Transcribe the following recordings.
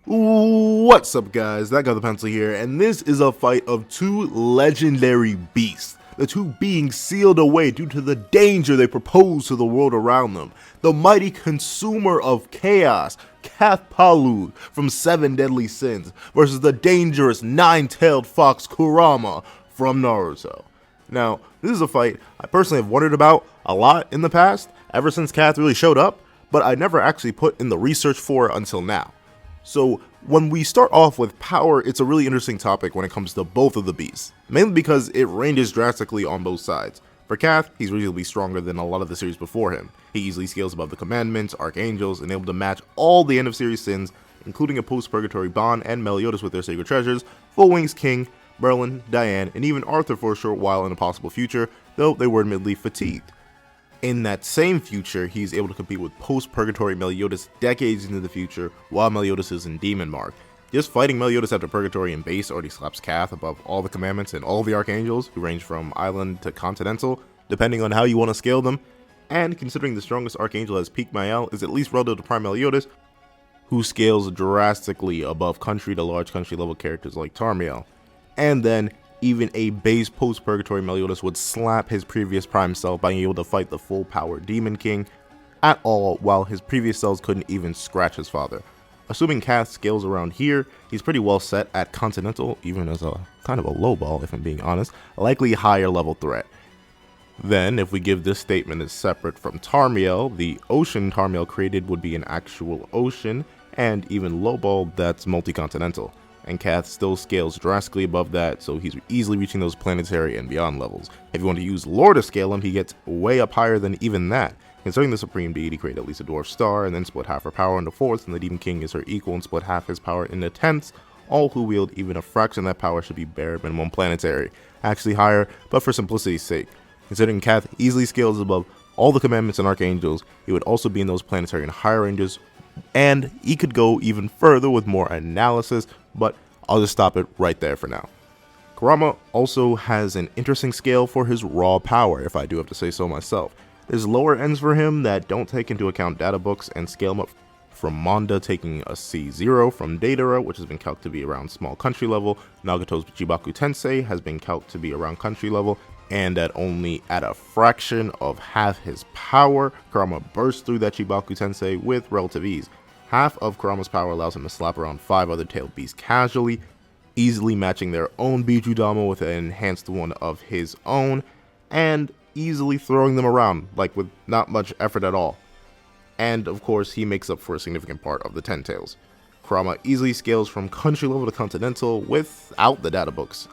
What's up, guys? That got the pencil here, and this is a fight of two legendary beasts, the two being sealed away due to the danger they propose to the world around them. The mighty consumer of chaos, Cath Palug from Seven Deadly Sins, versus the dangerous nine-tailed fox Kurama from Naruto. Now, this is a fight I personally have wondered about a lot in the past, ever since Cath really showed up, but I never actually put in the research for it until now. So when we start off with power, it's a really interesting topic when it comes to both of the beasts, mainly because it ranges drastically on both sides. For Cath, he's reasonably stronger than a lot of the series before him. He easily scales above the commandments, archangels, and able to match all the end of series sins, including a post-purgatory Bond and Meliodas with their sacred treasures, Full Wings King, Merlin, Diane, and even Arthur for a short while in a possible future, though they were admittedly fatigued. In that same future, he's able to compete with post-Purgatory Meliodas decades into the future, while Meliodas is in Demon Mark. Just fighting Meliodas after Purgatory and Base already slaps Cath above all the commandments and all the archangels, who range from Island to Continental, depending on how you want to scale them, and considering the strongest archangel as Peak Mael is at least relative to Prime Meliodas, who scales drastically above country to large country level characters like Tarmiel. And then, even a base post-Purgatory Meliodas would slap his previous Prime self by being able to fight the full-power Demon King at all, while his previous selves couldn't even scratch his father. Assuming Cath scales around here, he's pretty well set at Continental, even as a kind of a low ball if I'm being honest, a likely higher level threat. Then, if we give this statement as separate from Tarmiel, the ocean Tarmiel created would be an actual ocean, and even lowball, that's multi-continental. And Cath still scales drastically above that, so he's easily reaching those planetary and beyond levels. If you want to use lore to scale him, he gets way up higher than even that. Considering the Supreme Deity created at least a dwarf star, and then split half her power into fourths, and the Demon King is her equal and split half his power into tenths, all who wield even a fraction of that power should be bare minimum planetary. Actually higher, but for simplicity's sake. Considering Cath easily scales above all the commandments and archangels, he would also be in those planetary and higher ranges, and he could go even further with more analysis, but I'll just stop it right there for now. Kurama also has an interesting scale for his raw power, if I do have to say so myself. There's lower ends for him that don't take into account data books and scale him up from Manda taking a C0 from Datara, which has been calculated to be around small country level. Nagato's Chibaku Tensei has been calculated to be around country level, and that only at a fraction of half his power, Kurama bursts through that Chibaku Tensei with relative ease. Half of Kurama's power allows him to slap around 5 other tailed beasts casually, easily matching their own Bijudama with an enhanced one of his own, and easily throwing them around, like with not much effort at all. And of course, he makes up for a significant part of the 10 tails. Kurama easily scales from country level to continental without the data books,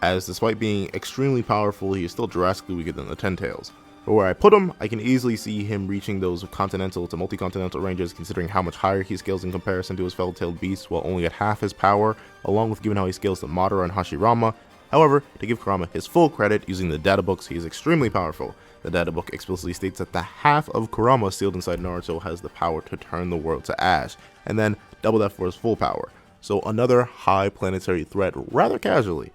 as despite being extremely powerful, he is still drastically weaker than the 10 tails. But where I put him, I can easily see him reaching those continental to multi-continental ranges, considering how much higher he scales in comparison to his fellow-tailed beasts while only at half his power, along with given how he scales to Madara and Hashirama. However, to give Kurama his full credit, using the data books, he is extremely powerful. The data book explicitly states that the half of Kurama sealed inside Naruto has the power to turn the world to ash, and then double that for his full power. So another high planetary threat rather casually.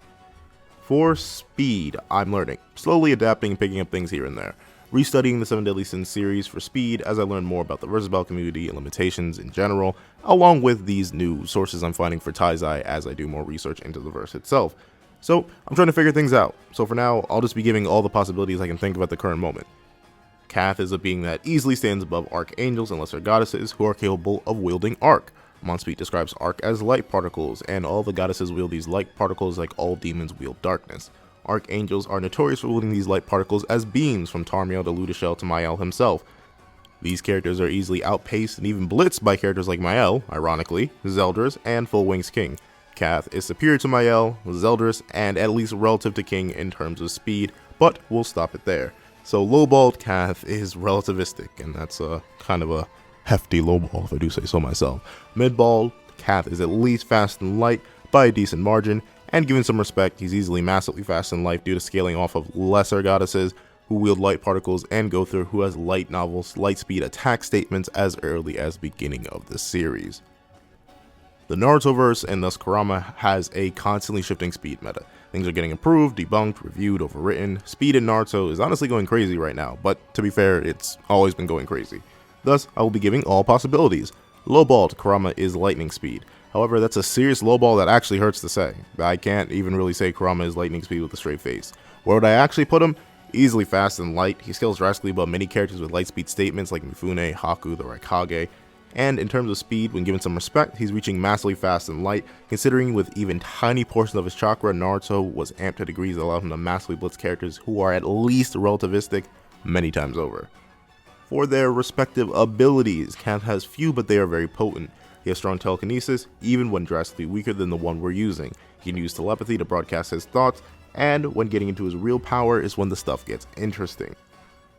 For speed, I'm learning, slowly adapting and picking up things here and there. Restudying the 7 Deadly Sins series for speed as I learn more about the versus battle community and limitations in general, along with these new sources I'm finding for Taizai as I do more research into the verse itself. So I'm trying to figure things out, so for now I'll just be giving all the possibilities I can think of at the current moment. Cath is a being that easily stands above archangels and lesser goddesses who are capable of wielding arc. Monspeak describes arc as light particles, and all the goddesses wield these light particles like all demons wield darkness. Archangels are notorious for wielding these light particles as beams, from Tarmiel to Ludishel to Mael himself. These characters are easily outpaced and even blitzed by characters like Mael, ironically, Zeldris, and Full Wings King. Cath is superior to Mael, Zeldris, and at least relative to King in terms of speed, but we'll stop it there. So lowballed Cath is relativistic, and that's kind of a hefty lowball if I do say so myself. Midball, Cath is at least fast and light by a decent margin, and given some respect, he's easily massively fast in life due to scaling off of lesser goddesses who wield light particles, and Gother, who has light novels, light speed attack statements as early as beginning of the series. The Narutoverse, and thus Kurama, has a constantly shifting speed meta. Things are getting improved, debunked, reviewed, overwritten. Speed in Naruto is honestly going crazy right now, but to be fair, it's always been going crazy. Thus, I will be giving all possibilities. Lowballed Kurama is lightning speed. However, that's a serious lowball that actually hurts to say. I can't even really say Kurama is lightning speed with a straight face. Where would I actually put him? Easily fast and light. He scales drastically above many characters with light speed statements like Mifune, Haku, the Raikage. And in terms of speed, when given some respect, he's reaching massively fast and light, considering with even tiny portions of his chakra, Naruto was amped to degrees that allow him to massively blitz characters who are at least relativistic many times over. For their respective abilities, Cath has few, but they are very potent. He has strong telekinesis, even when drastically weaker than the one we're using. He can use telepathy to broadcast his thoughts, and when getting into his real power is when the stuff gets interesting.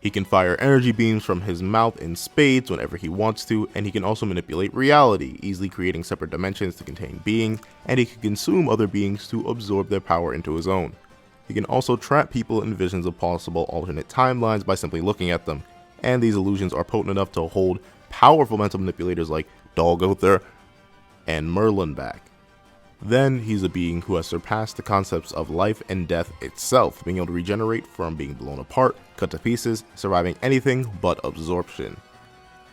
He can fire energy beams from his mouth in spades whenever he wants to, and he can also manipulate reality, easily creating separate dimensions to contain beings, and he can consume other beings to absorb their power into his own. He can also trap people in visions of possible alternate timelines by simply looking at them, and these illusions are potent enough to hold powerful mental manipulators like Dalgother and Merlin back. Then he's a being who has surpassed the concepts of life and death itself, being able to regenerate from being blown apart, cut to pieces, surviving anything but absorption.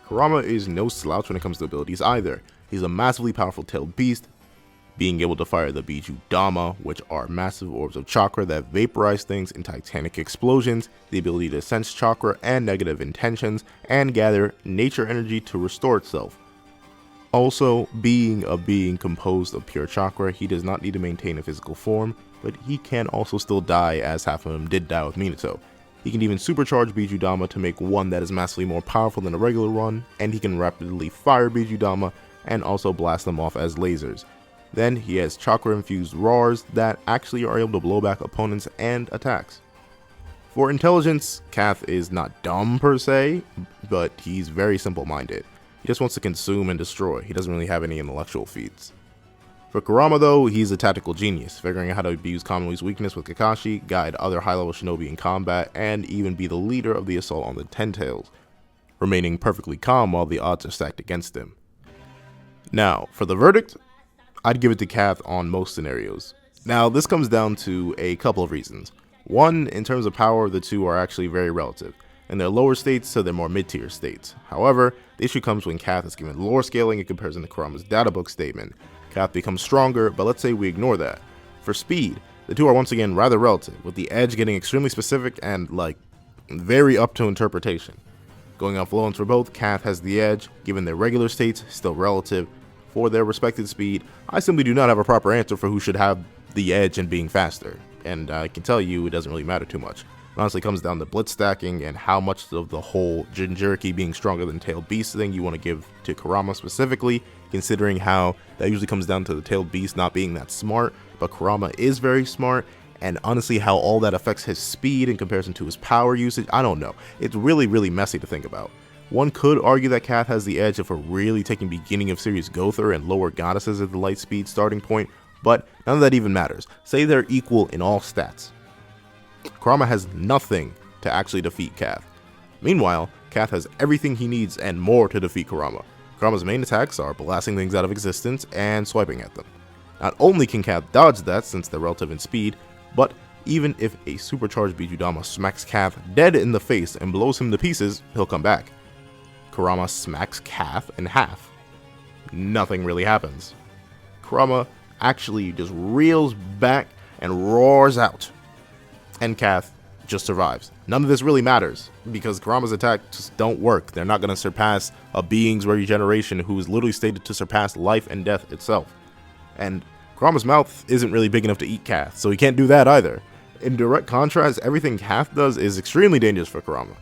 Kurama is no slouch when it comes to abilities either. He's a massively powerful tailed beast, being able to fire the Biju Dama, which are massive orbs of chakra that vaporize things in titanic explosions, the ability to sense chakra and negative intentions, and gather nature energy to restore itself. Also, being a being composed of pure chakra, he does not need to maintain a physical form, but he can also still die, as half of him did die with Minato. He can even supercharge Biju Dama to make one that is massively more powerful than a regular one, and he can rapidly fire Biju Dama and also blast them off as lasers. Then he has chakra-infused roars that actually are able to blow back opponents and attacks. For intelligence, Cath is not dumb per se, but he's very simple-minded. He just wants to consume and destroy. He doesn't really have any intellectual feats. For Kurama though, he's a tactical genius, figuring out how to abuse Kami's weakness with Kakashi, guide other high-level shinobi in combat, and even be the leader of the assault on the Ten Tails, remaining perfectly calm while the odds are stacked against him. Now, for the verdict, I'd give it to Cath on most scenarios. Now, this comes down to a couple of reasons. One, in terms of power, the two are actually very relative, and they're lower states to their more mid-tier states. However, the issue comes when Cath is given lore scaling in comparison to Kurama's databook statement. Cath becomes stronger, but let's say we ignore that. For speed, the two are once again rather relative, with the edge getting extremely specific and, very up to interpretation. Going off loans for both, Cath has the edge, given their regular states, still relative. For their respective speed, I simply do not have a proper answer for who should have the edge in being faster, and I can tell you it doesn't really matter too much. It honestly comes down to blitz stacking and how much of the whole Jinchuriki being stronger than tailed beast thing you want to give to Kurama specifically, considering how that usually comes down to the tailed beast not being that smart, but Kurama is very smart, and honestly how all that affects his speed in comparison to his power usage, I don't know. It's really, really messy to think about. One could argue that Cath has the edge if we're really taking beginning of series Gother and lower goddesses as the light speed starting point, but none of that even matters. Say they're equal in all stats. Kurama has nothing to actually defeat Cath. Meanwhile, Cath has everything he needs and more to defeat Kurama. Kurama's main attacks are blasting things out of existence and swiping at them. Not only can Cath dodge that since they're relative in speed, but even if a supercharged Biju Dama smacks Cath dead in the face and blows him to pieces, he'll come back. Kurama smacks Cath in half. Nothing really happens. Kurama actually just reels back and roars out. And Cath just survives. None of this really matters, because Kurama's attacks just don't work. They're not going to surpass a being's regeneration who is literally stated to surpass life and death itself. And Kurama's mouth isn't really big enough to eat Cath, so he can't do that either. In direct contrast, everything Cath does is extremely dangerous for Kurama.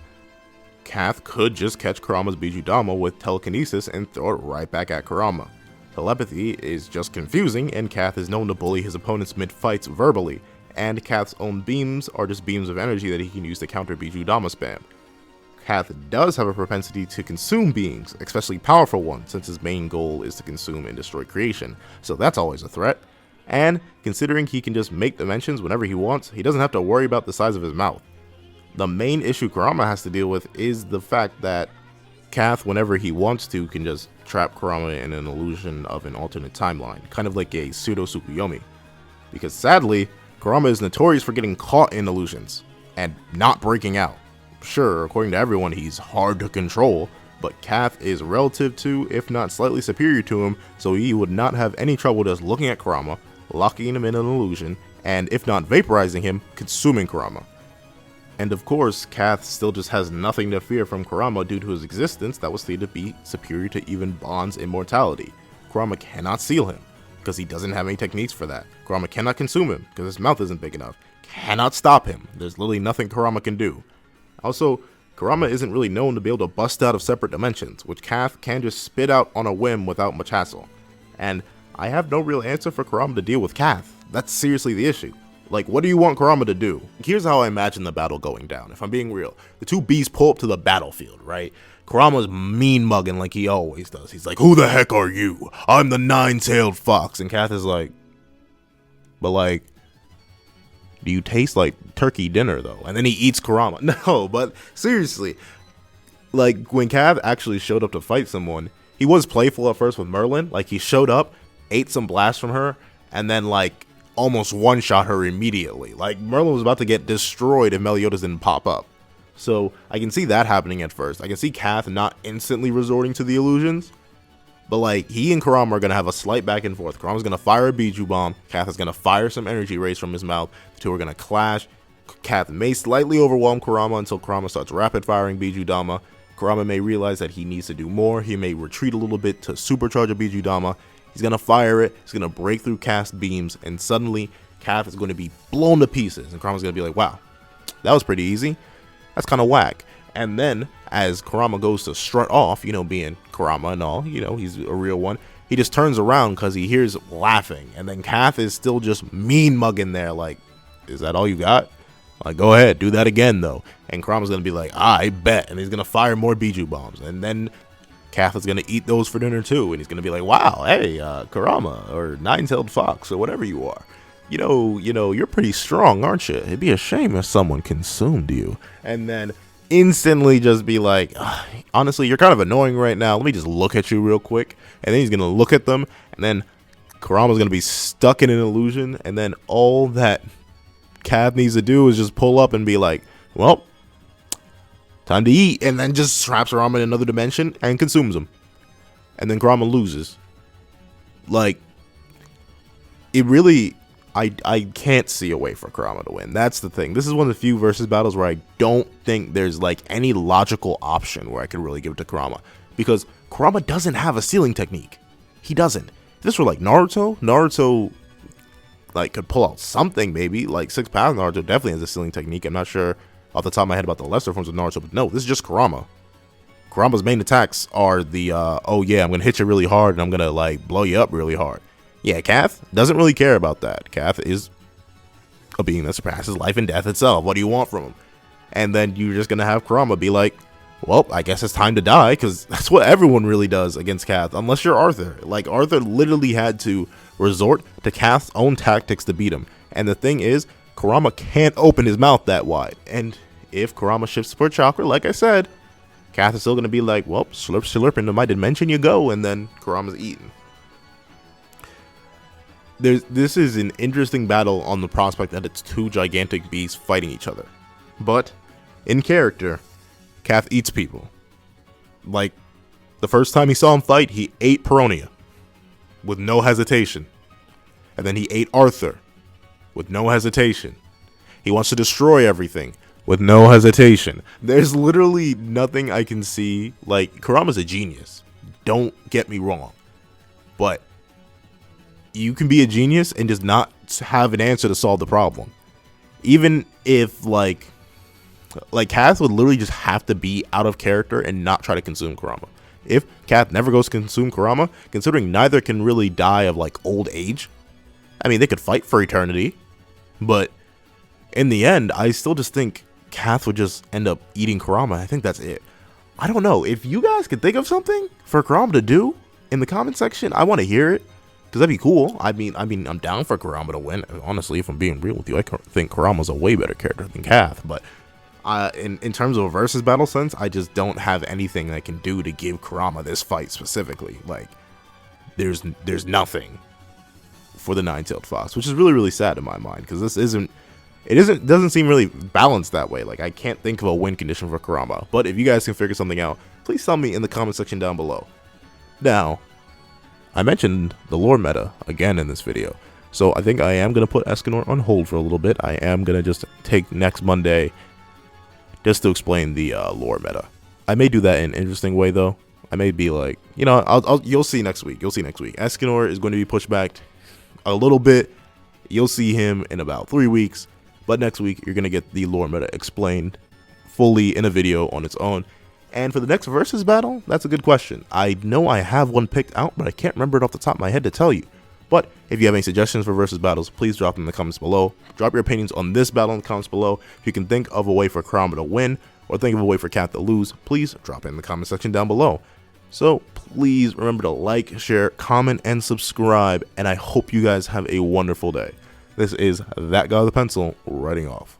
Cath could just catch Kurama's Biju Dama with telekinesis and throw it right back at Kurama. Telepathy is just confusing, and Cath is known to bully his opponents mid-fights verbally, and Cath's own beams are just beams of energy that he can use to counter Biju Dama spam. Cath does have a propensity to consume beings, especially powerful ones, since his main goal is to consume and destroy creation, so that's always a threat. And considering he can just make dimensions whenever he wants, he doesn't have to worry about the size of his mouth. The main issue Kurama has to deal with is the fact that Cath, whenever he wants to, can just trap Kurama in an illusion of an alternate timeline, kind of like a pseudo Tsukuyomi. Because sadly, Kurama is notorious for getting caught in illusions and not breaking out. Sure, according to everyone, he's hard to control, but Cath is relative to, if not slightly superior to him, so he would not have any trouble just looking at Kurama, locking him in an illusion, and if not vaporizing him, consuming Kurama. And of course, Cath still just has nothing to fear from Kurama due to his existence that was stated to be superior to even Bond's immortality. Kurama cannot seal him, because he doesn't have any techniques for that. Kurama cannot consume him, because his mouth isn't big enough. Cannot stop him. There's literally nothing Kurama can do. Also, Kurama isn't really known to be able to bust out of separate dimensions, which Cath can just spit out on a whim without much hassle. And I have no real answer for Kurama to deal with Cath. That's seriously the issue. Like, what do you want Kurama to do? Here's how I imagine the battle going down, if I'm being real. The two beasts pull up to the battlefield, right? Kurama's mean mugging like he always does. He's like, who the heck are you? I'm the nine-tailed fox. And Cath is like, but like, do you taste like turkey dinner though? And then he eats Kurama. No, but seriously, like when Cath actually showed up to fight someone, he was playful at first with Merlin. Like he showed up, ate some blast from her, and then like almost one-shot her immediately. Like Merlin was about to get destroyed if Meliodas didn't pop up. So I can see that happening at first. I can see Cath not instantly resorting to the illusions, but like he and Kurama are gonna have a slight back and forth. Kurama's gonna fire a Biju bomb. Cath is gonna fire some energy rays from his mouth. The two are gonna clash. Cath may slightly overwhelm Kurama until Kurama starts rapid firing Biju Dama. Kurama may realize that he needs to do more. He may retreat a little bit to supercharge a Biju Dama. He's gonna fire it. He's gonna break through Cath's beams, and suddenly Cath is going to be blown to pieces. And Kurama's gonna be like, "Wow, that was pretty easy. That's kind of whack." And then, as Kurama goes to strut off, you know, being Kurama and all, you know, he's a real one, he just turns around because he hears laughing. And then Cath is still just mean mugging there, like, is that all you got? Like, go ahead, do that again, though. And Kurama's going to be like, I bet. And he's going to fire more Biju bombs. And then Cath is going to eat those for dinner, too. And he's going to be like, wow, hey, Kurama, or nine-tailed fox, or whatever you are. You know, you're pretty strong, aren't you? It'd be a shame if someone consumed you. And then instantly just be like, honestly, you're kind of annoying right now. Let me just look at you real quick. And then he's going to look at them. And then Kurama's going to be stuck in an illusion. And then all that Cath needs to do is just pull up and be like, well, time to eat. And then just traps Kurama in another dimension and consumes him. And then Kurama loses. Like, it really, I can't see a way for Kurama to win. That's the thing. This is one of the few versus battles where I don't think there's like any logical option where I could really give it to Kurama, because Kurama doesn't have a sealing technique. He doesn't. If this were like Naruto like could pull out something, maybe like 6 Paths. Naruto definitely has a sealing technique. I'm not sure off the top of my head about the lesser forms of Naruto, but no, this is just Kurama. Kurama's main attacks are the oh yeah, I'm gonna hit you really hard and I'm gonna like blow you up really hard. Yeah, Cath doesn't really care about that. Cath is a being that surpasses life and death itself. What do you want from him? And then you're just gonna have Kurama be like, well, I guess it's time to die, because that's what everyone really does against Cath, unless you're Arthur. Like, Arthur literally had to resort to Cath's own tactics to beat him. And the thing is, Kurama can't open his mouth that wide. And if Kurama shifts for chakra, like I said, Cath is still gonna be like, well, slurp slurp into my dimension you go, and then Kurama's eaten. This is an interesting battle on the prospect that it's two gigantic beasts fighting each other. But, in character, Cath eats people. Like, the first time he saw him fight, he ate Peronia with no hesitation. And then he ate Arthur with no hesitation. He wants to destroy everything with no hesitation. There's literally nothing I can see. Like, Kurama's a genius. Don't get me wrong. But you can be a genius and just not have an answer to solve the problem. Even if, like Cath would literally just have to be out of character and not try to consume Kurama. If Cath never goes to consume Kurama, considering neither can really die of, like, old age, I mean, they could fight for eternity, but in the end, I still just think Cath would just end up eating Kurama. I think that's it. I don't know. If you guys could think of something for Kurama to do in the comment section, I want to hear it, because that'd be cool. I mean, I'm down for Kurama to win. Honestly, if I'm being real with you, I think Kurama's a way better character than Cath, but in terms of a versus battle sense, I just don't have anything I can do to give Kurama this fight specifically. Like, there's nothing for the nine-tailed fox, which is really, really sad in my mind, because this doesn't seem really balanced that way. Like, I can't think of a win condition for Kurama. But if you guys can figure something out, please please tell me in the comment section down below. Now, I mentioned the lore meta again in this video, so I think I am going to put Escanor on hold for a little bit. I am going to just take next Monday just to explain the lore meta. I may do that in an interesting way though. I may be like, you know, you'll see next week. You'll see next week. Escanor is going to be pushed back a little bit. You'll see him in about 3 weeks. But next week, you're going to get the lore meta explained fully in a video on its own. And for the next versus battle, that's a good question. I know I have one picked out, but I can't remember it off the top of my head to tell you. But if you have any suggestions for versus battles, please drop them in the comments below. Drop your opinions on this battle in the comments below. If you can think of a way for Kurama to win, or think of a way for Cath to lose, please drop it in the comment section down below. So please remember to like, share, comment, and subscribe, and I hope you guys have a wonderful day. This is That Guy with a Pencil, writing off.